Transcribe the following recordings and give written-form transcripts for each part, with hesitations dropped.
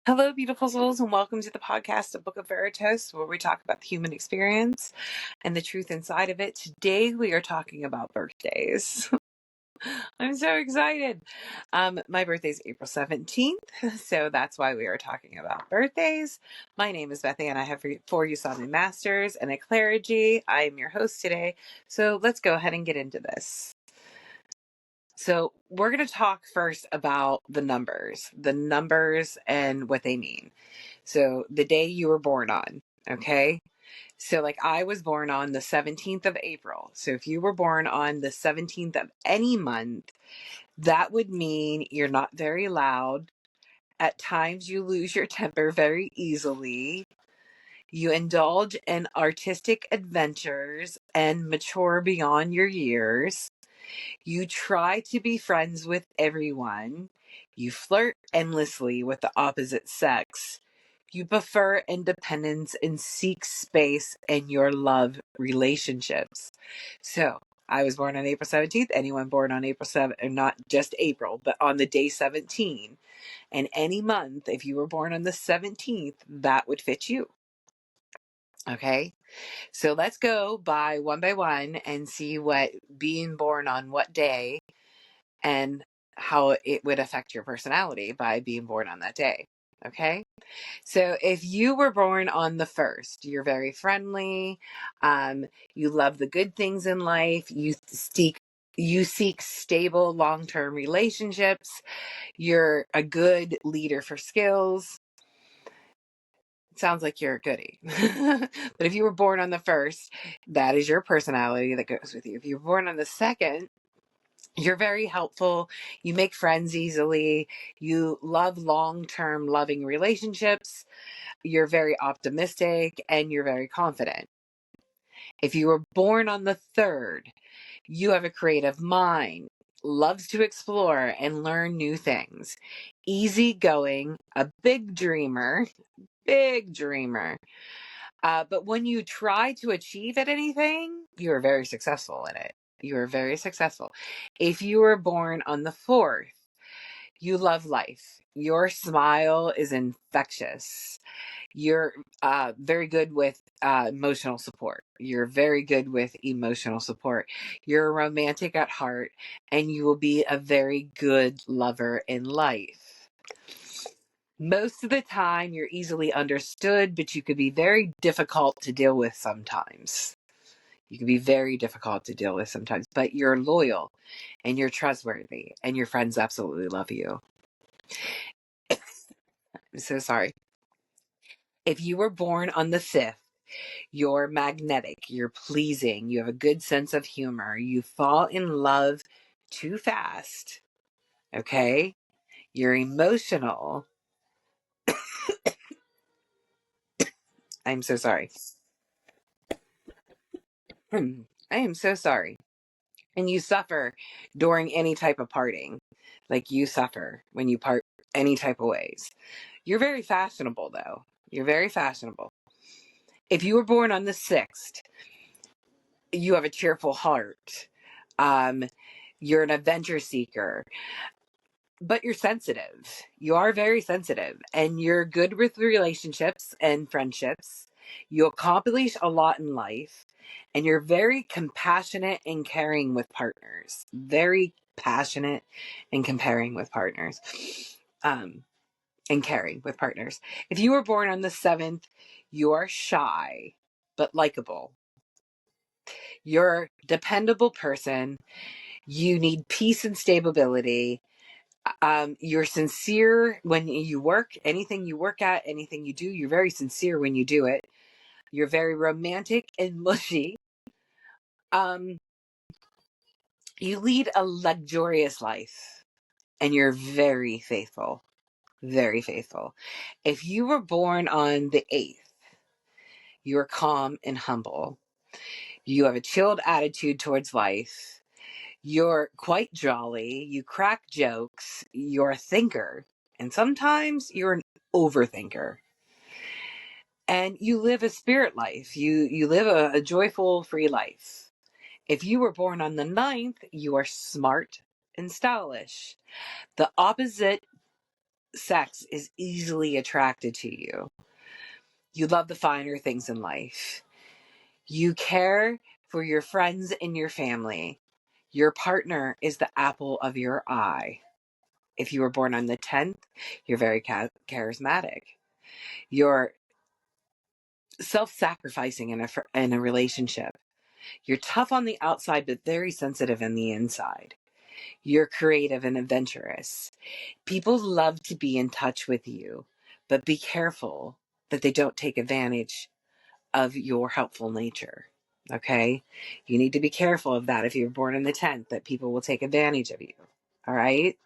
Hello, beautiful souls, and welcome to the podcast, The Book of Veritas, where we talk about the human experience and the truth inside of it. Today, we are talking about birthdays. I'm so excited. My birthday is April 17th, so that's why we are talking about birthdays. My name is Bethy, and I have 4 Usami Masters and a Clergy. I am your host today, so let's go ahead and get into this. So we're going to talk first about the numbers and what they mean. So the day you were born on, okay? So like I was born on the 17th of April. So if you were born on the 17th of any month, that would mean you're not very loud. At times you lose your temper very easily. You indulge in artistic adventures and mature beyond your years. You try to be friends with everyone. You flirt endlessly with the opposite sex. You prefer independence and seek space in your love relationships. So, I was born on April 17th. Anyone born on April 7th, and not just April, but on the day 17. And any month, if you were born on the 17th, that would fit you. Okay? So let's go by one and see what being born on what day and how it would affect your personality by being born on that day. Okay? So if you were born on the 1st, you're very friendly. You love the good things in life. You seek stable long-term relationships. You're a good leader for skills. Sounds like you're a goodie. But if you were born on the 1st, that is your personality that goes with you. If you were born on the 2nd, you're very helpful. You make friends easily. You love long-term loving relationships. You're very optimistic and you're very confident. If you were born on the 3rd, you have a creative mind, loves to explore and learn new things, easygoing, a big dreamer. But when you try to achieve at anything, you are very successful in it. You are very successful. If you were born on the 4th, you love life. Your smile is infectious. You're very good with emotional support. You're very good with emotional support. You're romantic at heart, and you will be a very good lover in life. Most of the time, you're easily understood, but you could be very difficult to deal with sometimes. You can be very difficult to deal with sometimes, but you're loyal and you're trustworthy, and your friends absolutely love you. I'm so sorry. If you were born on the 5th, you're magnetic, you're pleasing, you have a good sense of humor, you fall in love too fast, okay? You're emotional. I'm so sorry. I am so sorry. And you suffer during any type of parting. Like you suffer when you part any type of ways. You're very fashionable, though. You're very fashionable. If you were born on the 6th, you have a cheerful heart. You're an adventure seeker, but you're sensitive. You are very sensitive, and you're good with relationships and friendships. You accomplish a lot in life, and you're very compassionate and caring with partners. Very passionate and caring with partners. If you were born on the 7th, you are shy but likable. You're a dependable person. You need peace and stability. You're sincere when you work. Anything you work at, anything you do, you're very sincere when you do it. You're very romantic and mushy. You lead a luxurious life, and you're very faithful. Very faithful. If you were born on the 8th, you're calm and humble. You have a chilled attitude towards life. You're quite jolly. You crack jokes. You're a thinker. And sometimes you're an overthinker. And you live a spirit life. You live a joyful, free life. If you were born on the 9th, you are smart and stylish. The opposite sex is easily attracted to you. You love the finer things in life. You care for your friends and your family. Your partner is the apple of your eye. If you were born on the 10th, you're very charismatic. You're self-sacrificing in a relationship. You're tough on the outside, but very sensitive in the inside. You're creative and adventurous. People love to be in touch with you, but be careful that they don't take advantage of your helpful nature. Okay? You need to be careful of that if you're born on the 10th, that people will take advantage of you. All right?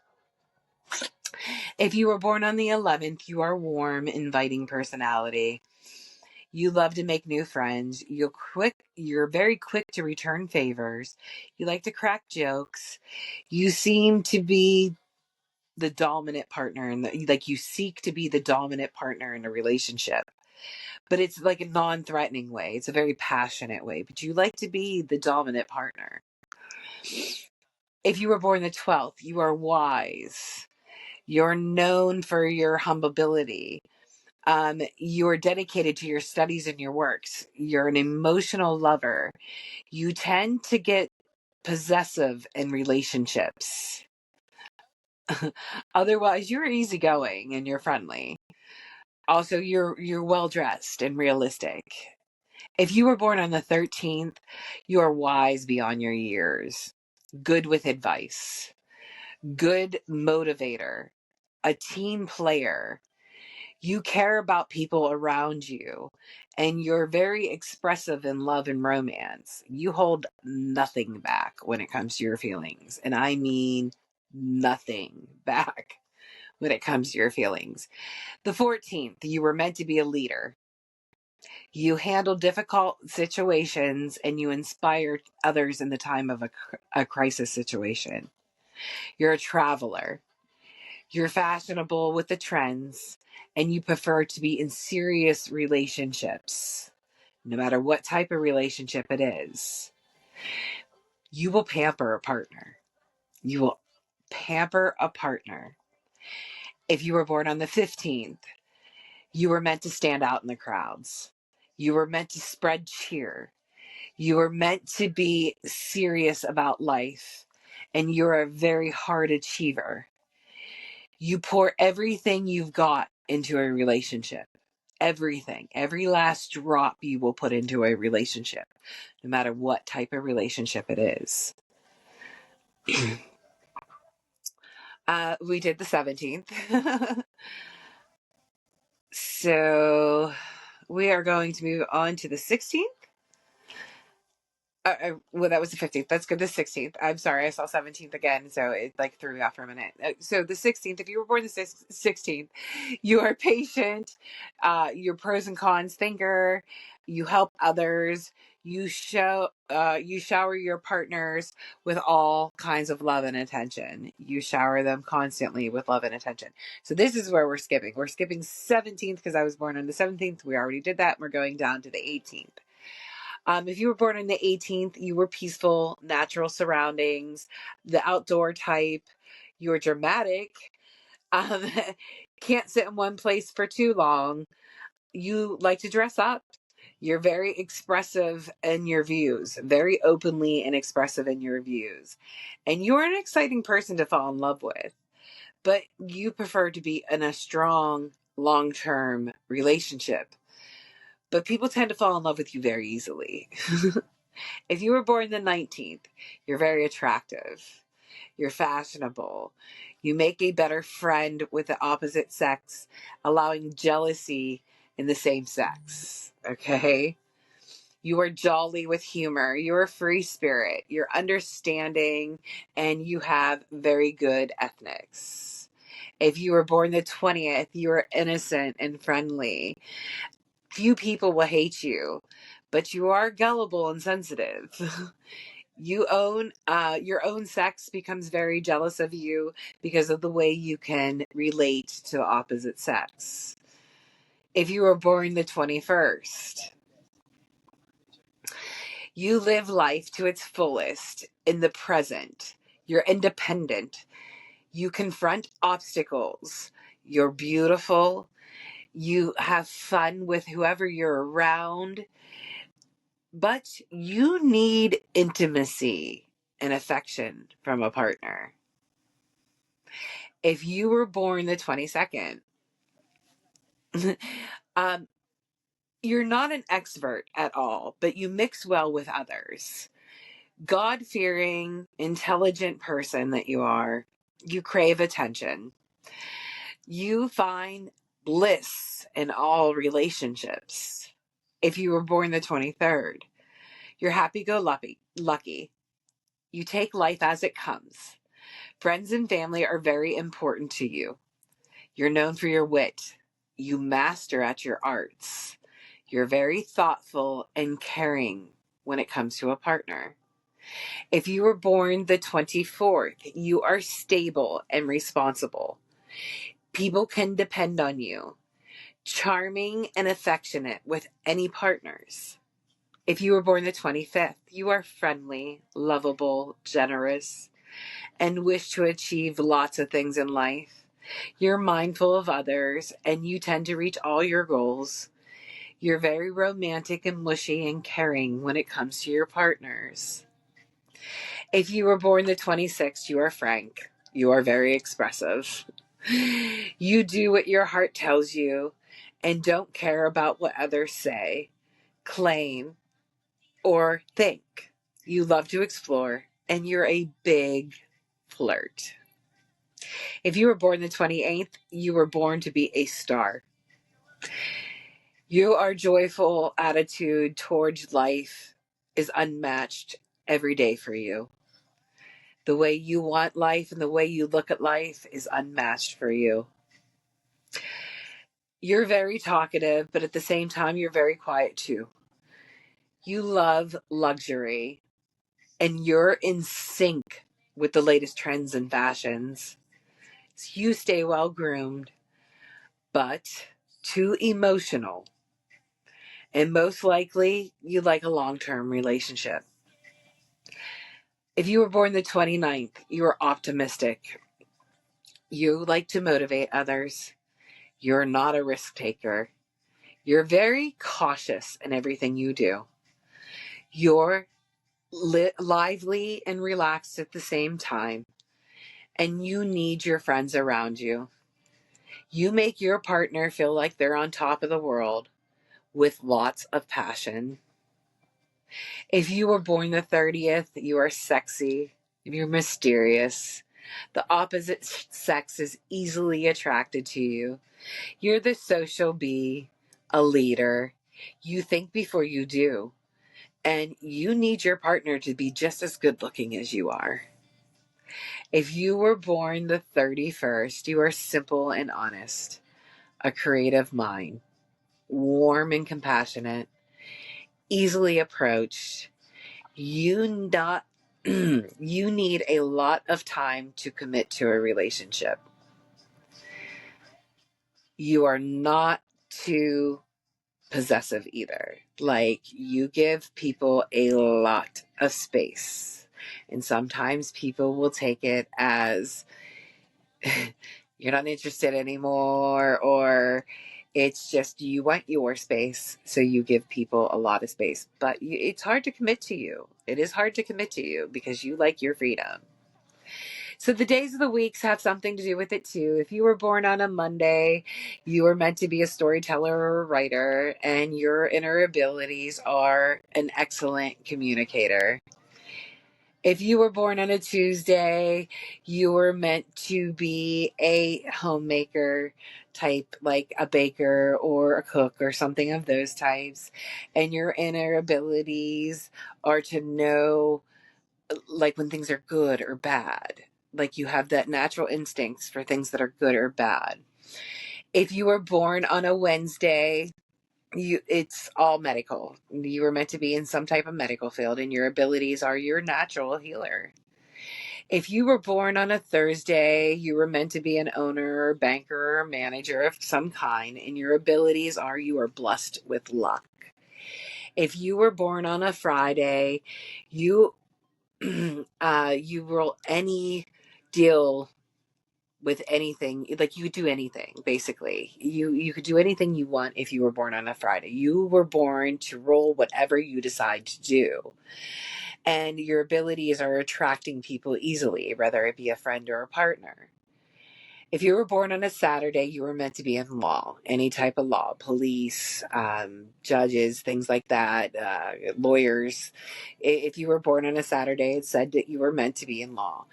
If you were born on the 11th, you are warm, inviting personality. You love to make new friends. You're very quick to return favors. You like to crack jokes. You seem to be the dominant partner like you seek to be the dominant partner in a relationship. But it's like a non-threatening way. It's a very passionate way, but you like to be the dominant partner. If you were born the 12th, you are wise. You're known for your humility. You're dedicated to your studies and your works. You're an emotional lover. You tend to get possessive in relationships. Otherwise, you're easygoing and you're friendly. Also, you're well dressed and realistic. If you were born on the 13th, you are wise beyond your years. Good with advice. Good motivator. A team player. You care about people around you, and you're very expressive in love and romance. You hold nothing back when it comes to your feelings, and I mean nothing back when it comes to your feelings. The 14th, you were meant to be a leader. You handle difficult situations and you inspire others in the time of a crisis situation. You're a traveler. You're fashionable with the trends, and you prefer to be in serious relationships, no matter what type of relationship it is. You will pamper a partner. You will pamper a partner. If you were born on the 15th, you were meant to stand out in the crowds. You were meant to spread cheer. You were meant to be serious about life, and you're a very hard achiever. You pour everything you've got into a relationship. Everything. Every last drop you will put into a relationship, no matter what type of relationship it is. We did the 17th. So we are going to move on to the 16th. Well, that was the 15th. That's good. The 16th. I'm sorry. I saw 17th again. So it like threw me off for a minute. So the 16th, if you were born the 16th, you are patient. You're pros and cons thinker. You help others. You shower your partners with all kinds of love and attention. You shower them constantly with love and attention. So this is where we're skipping. We're skipping 17th because I was born on the 17th. We already did that. We're going down to the 18th. If you were born on the 18th, you were peaceful, natural surroundings, the outdoor type. You were dramatic. Um, can't sit in one place for too long. You like to dress up. You're very expressive in your views, very openly and expressive in your views. And you're an exciting person to fall in love with, but you prefer to be in a strong, long-term relationship. But people tend to fall in love with you very easily. If you were born the 19th, you're very attractive. You're fashionable. You make a better friend with the opposite sex, allowing jealousy in the same sex. Okay? You are jolly with humor. You're a free spirit. You're understanding, and you have very good ethics. If you were born the 20th, you are innocent and friendly. Few people will hate you, but you are gullible and sensitive. Your own sex becomes very jealous of you because of the way you can relate to the opposite sex. If you were born the 21st, you live life to its fullest in the present. You're independent. You confront obstacles. You're beautiful. You have fun with whoever you're around, but you need intimacy and affection from a partner. If you were born the 22nd, um, you're not an expert at all, but you mix well with others. God-fearing, intelligent person that you are, you crave attention. You find bliss in all relationships. If you were born the 23rd, you're happy-go-lucky. You take life as it comes. Friends and family are very important to you. You're known for your wit. You master at your arts. You're very thoughtful and caring when it comes to a partner. If you were born the 24th, you are stable and responsible. People can depend on you. Charming and affectionate with any partners. If you were born the 25th, you are friendly, lovable, generous, and wish to achieve lots of things in life. You're mindful of others, and you tend to reach all your goals. You're very romantic and mushy and caring when it comes to your partners. If you were born the 26th, you are frank. You are very expressive. You do what your heart tells you and don't care about what others say, claim, or think. You love to explore, and you're a big flirt. If you were born the 28th, you were born to be a star. Your joyful attitude towards life is unmatched every day for you. The way you want life and the way you look at life is unmatched for you. You're very talkative, but at the same time, you're very quiet too. You love luxury, and you're in sync with the latest trends and fashions. So you stay well groomed, but too emotional. And most likely, you like a long-term relationship. If you were born the 29th, you are optimistic. You like to motivate others. You're not a risk taker. You're very cautious in everything you do. You're lively and relaxed at the same time, and you need your friends around you. You make your partner feel like they're on top of the world with lots of passion. If you were born the 30th, you are sexy. You're mysterious. The opposite sex is easily attracted to you. You're the social bee, a leader. You think before you do. And you need your partner to be just as good looking as you are. If you were born the 31st, you are simple and honest, a creative mind, warm and compassionate, easily approached. You not you need a lot of time to commit to a relationship. You are not too possessive either. Like, you give people a lot of space. And sometimes people will take it as you're not interested anymore, or it's just you want your space, so you give people a lot of space. But it's hard to commit to you. It is hard to commit to you because you like your freedom. So the days of the weeks have something to do with it too. If you were born on a Monday, you were meant to be a storyteller or a writer, and your inner abilities are an excellent communicator. If you were born on a Tuesday, you were meant to be a homemaker type, like a baker or a cook or something of those types. And your inner abilities are to know, like, when things are good or bad. Like, you have that natural instincts for things that are good or bad. If you were born on a Wednesday, it's all medical. You were meant to be in some type of medical field, and your abilities are your natural healer. If you were born on a Thursday, you were meant to be an owner or banker or manager of some kind, and your abilities are you are blessed with luck. If you were born on a Friday, you you roll any deal with anything. Like, you could do anything, basically. You could do anything you want if you were born on a Friday. You were born to roll whatever you decide to do. And your abilities are attracting people easily, whether it be a friend or a partner. If you were born on a Saturday, you were meant to be in law, any type of law, police, judges, things like that, lawyers. If you were born on a Saturday, it said that you were meant to be in law.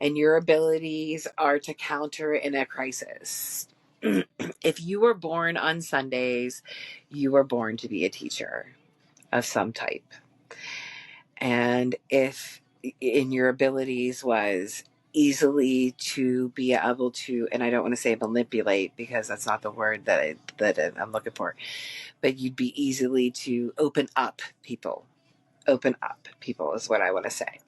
And your abilities are to counter in a crisis. If you were born on Sundays, you were born to be a teacher of some type. And if in your abilities was easily to be able to, and I don't want to say manipulate because that's not the word that I'm looking for, but you'd be easily to open up people. Open up people is what I want to say.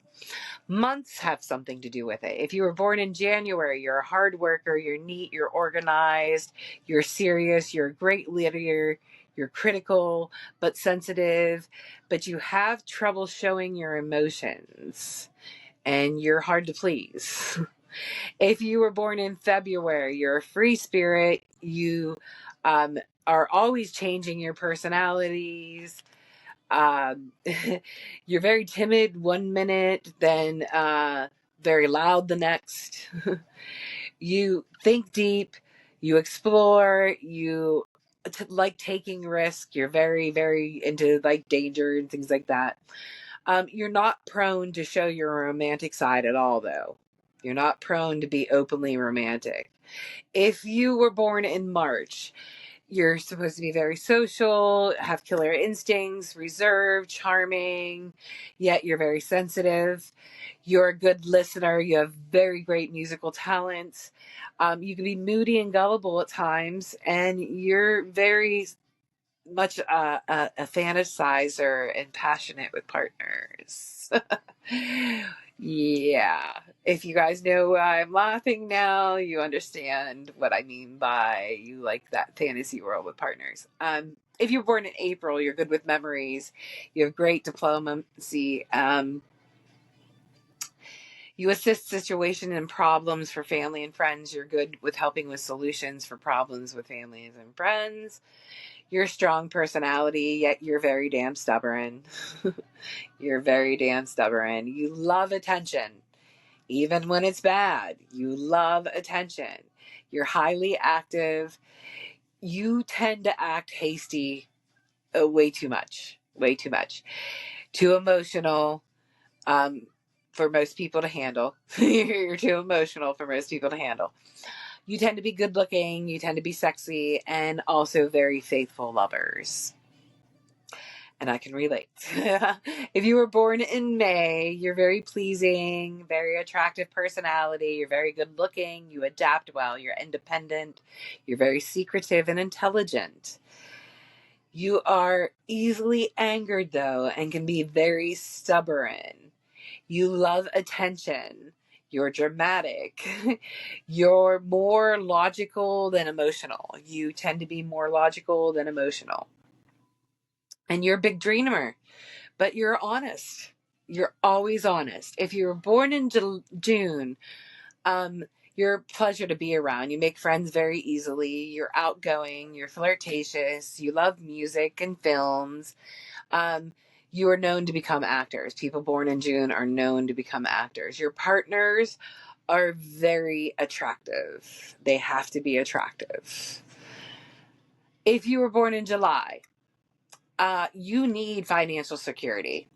Months have something to do with it. If you were born in January, you're a hard worker, you're neat, you're organized, you're serious, you're a great leader, you're critical but sensitive, but you have trouble showing your emotions and you're hard to please. If you were born in February, you're a free spirit, you are always changing your personalities. um, you're very timid one minute, then very loud the next. You think deep, you explore, you like taking risk. You're very, very into like danger and things like that. You're not prone to show your romantic side at all, though. You're not prone to be openly romantic. If you were born in March, you're supposed to be very social, have killer instincts, reserved, charming, yet you're very sensitive. You're a good listener. You have very great musical talents. You can be moody and gullible at times, and you're very much a fantasizer and passionate with partners. Yeah. If you guys know why I'm laughing now, you understand what I mean by you like that fantasy world with partners. If you're born in April, you're good with memories. You have great diplomacy. You assist situation and problems for family and friends. You're good with helping with solutions for problems with families and friends. You're a strong personality, yet you're very damn stubborn. You're very damn stubborn. You love attention, even when it's bad. You love attention. You're highly active. You tend to act hasty way too much. Way too much. Too emotional for most people to handle. You're too emotional for most people to handle. You tend to be good looking. You tend to be sexy and also very faithful lovers. And I can relate. If you were born in May, you're very pleasing, very attractive personality, you're very good looking, you adapt well, you're independent, you're very secretive and intelligent. You are easily angered, though, and can be very stubborn. You love attention. You're dramatic. You're more logical than emotional. You tend to be more logical than emotional. And you're a big dreamer, but you're honest. You're always honest. If you were born in June, you're a pleasure to be around. You make friends very easily. You're outgoing. You're flirtatious. You love music and films. You are known to become actors. People born in June are known to become actors. Your partners are very attractive. They have to be attractive. If you were born in July, you need financial security.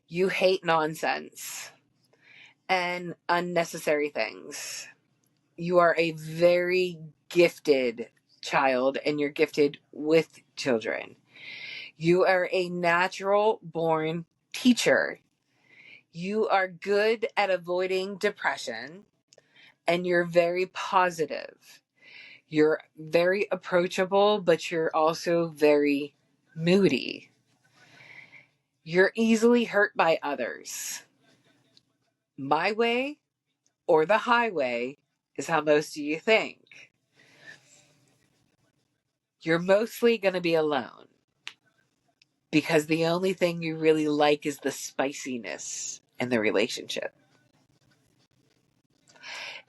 You hate nonsense and unnecessary things. You are a very gifted child and you're gifted with children. You are a natural born teacher. You are good at avoiding depression and you're very positive. You're very approachable, but you're also very moody. You're easily hurt by others. My way or the highway is how most of you think. You're mostly going to be alone because the only thing you really like is the spiciness in the relationship.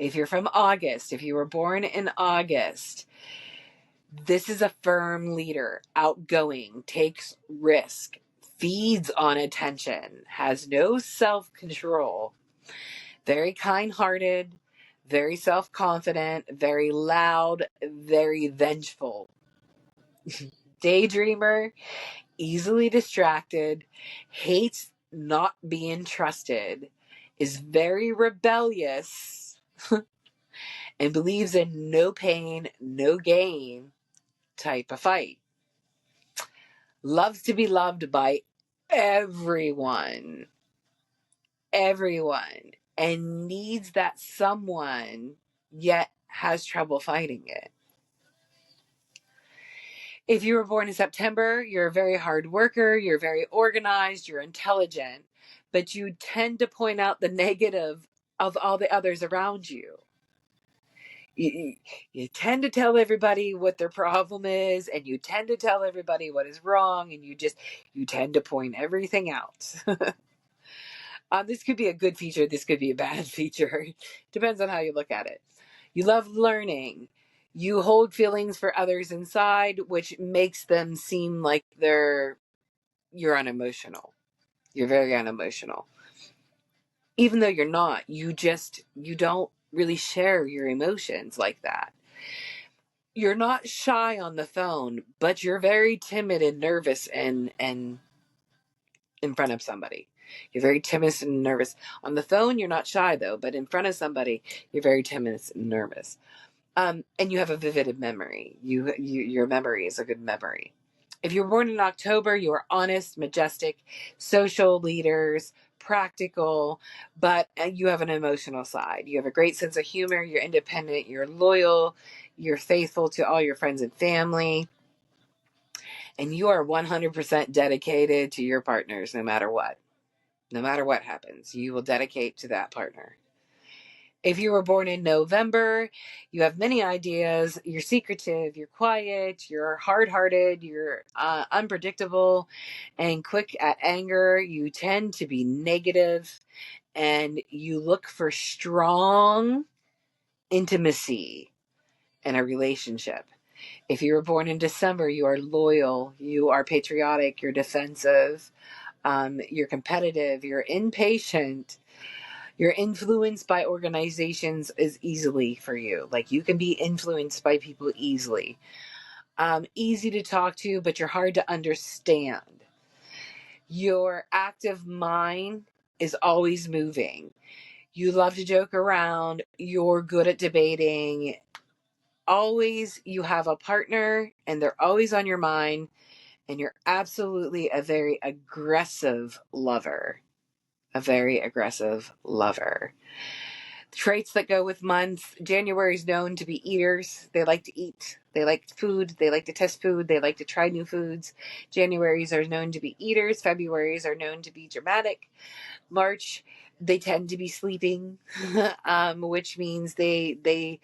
If you're from August, if you were born in August, this is a firm leader, outgoing, takes risk, feeds on attention, has no self-control, very kind-hearted, very self-confident, very loud, very vengeful. Daydreamer, easily distracted, hates not being trusted, is very rebellious, and believes in no pain, no gain type of fight. Loves to be loved by everyone, and needs that someone, yet has trouble fighting it. If you were born in September, you're a very hard worker, you're very organized, you're intelligent, but you tend to point out the negative of all the others around you. You tend to tell everybody what their problem is, and you tend to tell everybody what is wrong, and you tend to point everything out. This could be a good feature, this could be a bad feature. Depends on how you look at it. You love learning. You hold feelings for others inside, which makes them seem like you're unemotional. You're very unemotional. Even though you're not, you don't really share your emotions like that. You're not shy on the phone, but you're very timid and nervous and in front of somebody. You're very timid and nervous. On the phone, you're not shy though, but in front of somebody, you're very timid and nervous. And you have a vivid memory. Your memory is a good memory. If you were born in October, you are honest, majestic, social leaders, practical, but you have an emotional side. You have a great sense of humor. You're independent. You're loyal. You're faithful to all your friends and family. And you are 100% dedicated to your partners no matter what. No matter what happens, you will dedicate to that partner. If you were born in November, you have many ideas. You're secretive, you're quiet, you're hard-hearted, you're unpredictable and quick at anger. You tend to be negative, and you look for strong intimacy in a relationship. If you were born in December, you are loyal, you are patriotic, you're defensive, you're competitive, you're impatient. You're influenced by organizations is easily for you. Like you can be influenced by people easily. Easy to talk to, but you're hard to understand. Your active mind is always moving. You love to joke around. You're good at debating. Always you have a partner and they're always on your mind. And you're absolutely a very aggressive lover. A very aggressive lover. Traits that go with months. January is known to be eaters. They like to eat. They like food. They like to test food. They like to try new foods. Januaries are known to be eaters. Februaries are known to be dramatic. March, they tend to be sleeping, which means they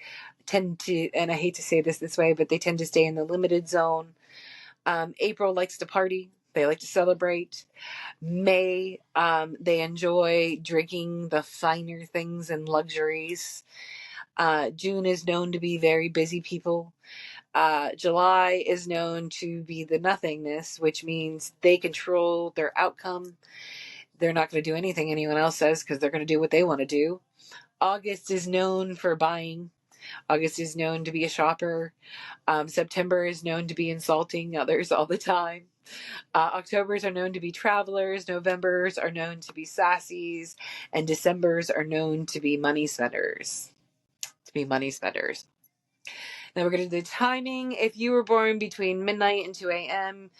tend to, and I hate to say this way, but they tend to stay in the limited zone. April likes to party. They like to celebrate. May, they enjoy drinking the finer things and luxuries. June is known to be very busy people. July is known to be the nothingness, which means they control their outcome. They're not going to do anything anyone else says because they're going to do what they want to do. August is known for buying. August is known to be a shopper. September is known to be insulting others all the time. Octobers are known to be travelers, Novembers are known to be sassies, and Decembers are known to be money spenders. Now we're going to do the timing. If you were born between midnight and 2 a.m.,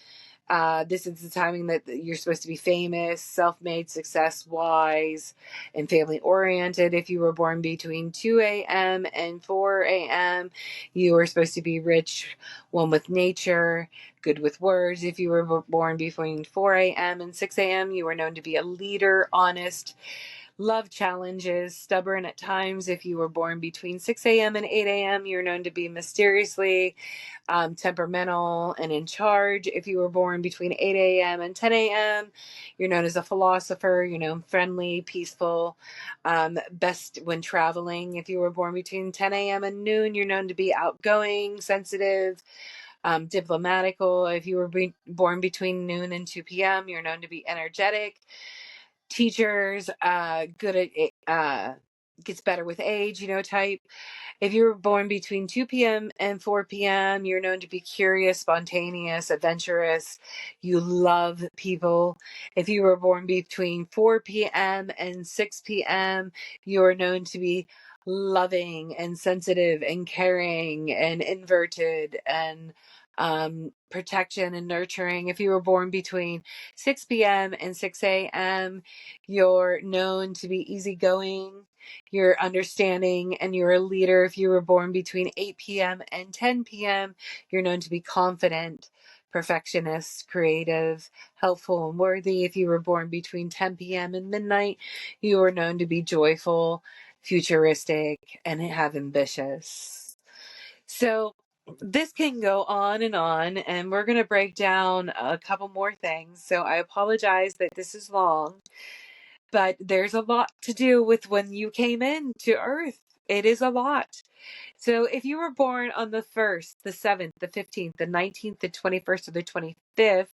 this is the timing that you're supposed to be famous, self-made, success, wise, and family-oriented. If you were born between 2 a.m. and 4 a.m., you are supposed to be rich, one with nature, good with words. If you were born between 4 a.m. and 6 a.m., you are known to be a leader, honest, love challenges, stubborn at times. If you were born between 6 a.m. and 8 a.m., you're known to be mysteriously temperamental and in charge. If you were born between 8 a.m. and 10 a.m., you're known as a philosopher, friendly, peaceful, best when traveling. If you were born between 10 a.m. and noon, you're known to be outgoing, sensitive, diplomatical. If you were born between noon and 2 p.m., you're known to be energetic. Teachers, good at gets better with age, type. If you were born between 2 p.m. and 4 p.m., you're known to be curious, spontaneous, adventurous. You love people. If you were born between 4 p.m. and 6 p.m., you are known to be loving and sensitive and caring and inverted and protection and nurturing. If you were born between 6 p.m. and 6 a.m., you're known to be easygoing, you're understanding, and you're a leader. If you were born between 8 p.m. and 10 p.m., you're known to be confident, perfectionist, creative, helpful, and worthy. If you were born between 10 p.m. and midnight, you are known to be joyful, futuristic, and have ambitious. So this can go on, and we're going to break down a couple more things. So I apologize that this is long, but there's a lot to do with when you came into Earth. It is a lot. So if you were born on the 1st, the 7th, the 15th, the 19th, the 21st, or the 25th,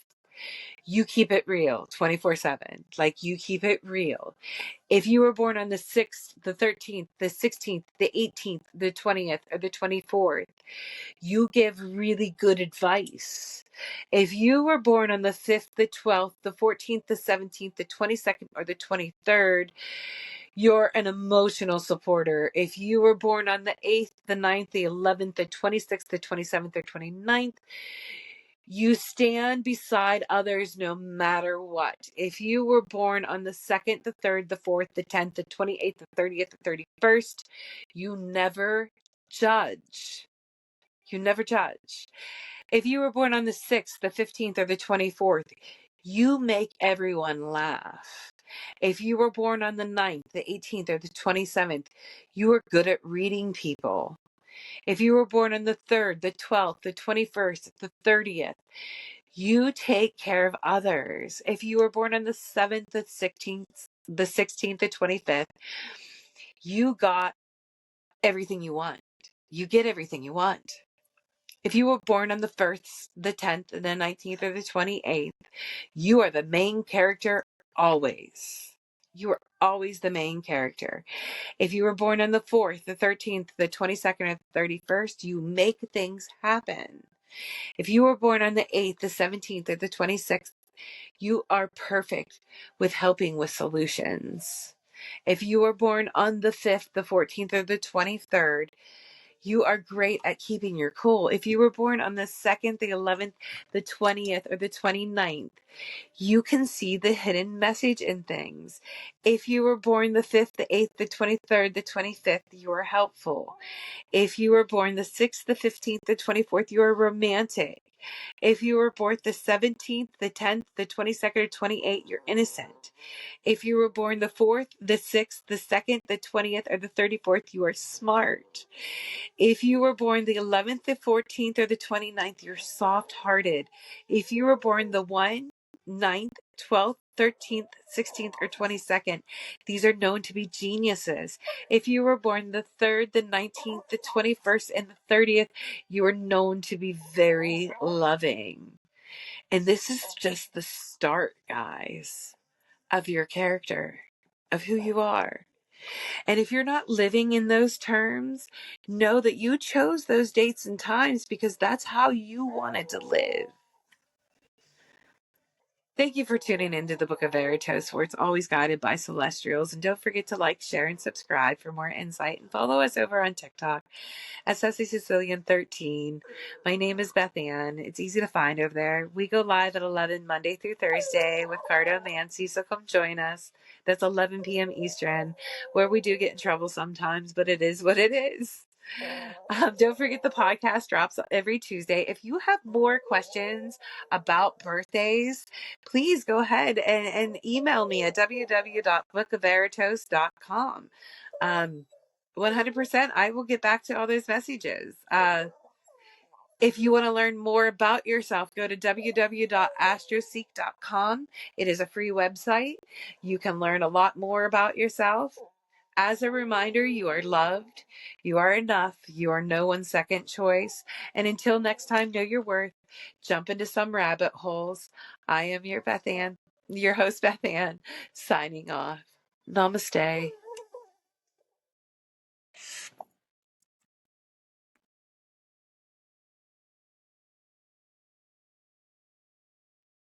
you keep it real 24/7. Like, you keep it real. If you were born on the 6th, the 13th, the 16th, the 18th, the 20th, or the 24th, you give really good advice. If you were born on the 5th, the 12th, the 14th, the 17th, the 22nd, or the 23rd, you're an emotional supporter. If you were born on the 8th, the 9th, the 11th, the 26th, the 27th, or 29th, you stand beside others no matter what. If you were born on the 2nd, the 3rd, the 4th, the 10th, the 28th, the 30th, the 31st, you never judge. You never judge. If you were born on the 6th, the 15th, or the 24th, you make everyone laugh. If you were born on the 9th, the 18th, or the 27th, you are good at reading people. If you were born on the 3rd, the 12th, the 21st, the 30th, you take care of others. If you were born on the 7th, the 16th, the 16th, the 25th, you got everything you want. You get everything you want. If you were born on the 1st, the 10th, the 19th, or the 28th, you are the main character always. You are always the main character. If you were born on the 4th, the 13th, the 22nd, or the 31st, you make things happen. If you were born on the 8th, the 17th, or the 26th, you are perfect with helping with solutions. If you were born on the 5th, the 14th, or the 23rd, you are great at keeping your cool. If you were born on the 2nd, the 11th, the 20th, or the 29th, you can see the hidden message in things. If you were born the 5th, the 8th, the 23rd, the 25th, you are helpful. If you were born the 6th, the 15th, the 24th, you are romantic. If you were born the 17th, the 10th, the 22nd, or 28th, you're innocent. If you were born the 4th, the 6th, the 2nd, the 20th, or the 34th, you are smart. If you were born the 11th, the 14th, or the 29th, you're soft-hearted. If you were born the 1st, 9th, 12th, 13th, 16th, or 22nd, these are known to be geniuses. If you were born the 3rd, the 19th, the 21st, and the 30th, you are known to be very loving. And this is just the start, guys, of your character, of who you are. And if you're not living in those terms, know that you chose those dates and times because that's how you wanted to live. Thank you for tuning into the Book of Veritas, where it's always guided by celestials. And don't forget to like, share, and subscribe for more insight. And follow us over on TikTok at Sassy Sicilian 13. My name is Beth Ann. It's easy to find over there. We go live at 11 Monday through Thursday with Cardo Mancy, so come join us. That's 11 p.m. Eastern, where we do get in trouble sometimes, but it is what it is. Don't forget the podcast drops every Tuesday. If you have more questions about birthdays, please go ahead and email me at www.bookofveritas.com. 100%, I will get back to all those messages. If you want to learn more about yourself, go to www.astroseek.com. It is a free website. You can learn a lot more about yourself. As a reminder, you are loved, you are enough, you are no one's second choice. And until next time, know your worth. Jump into some rabbit holes. I am your Beth Ann, your host, Beth Ann, signing off. Namaste.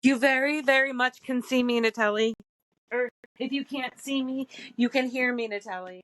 You very, very much can see me, Natalie. Or if you can't see me, you can hear me, Natalie.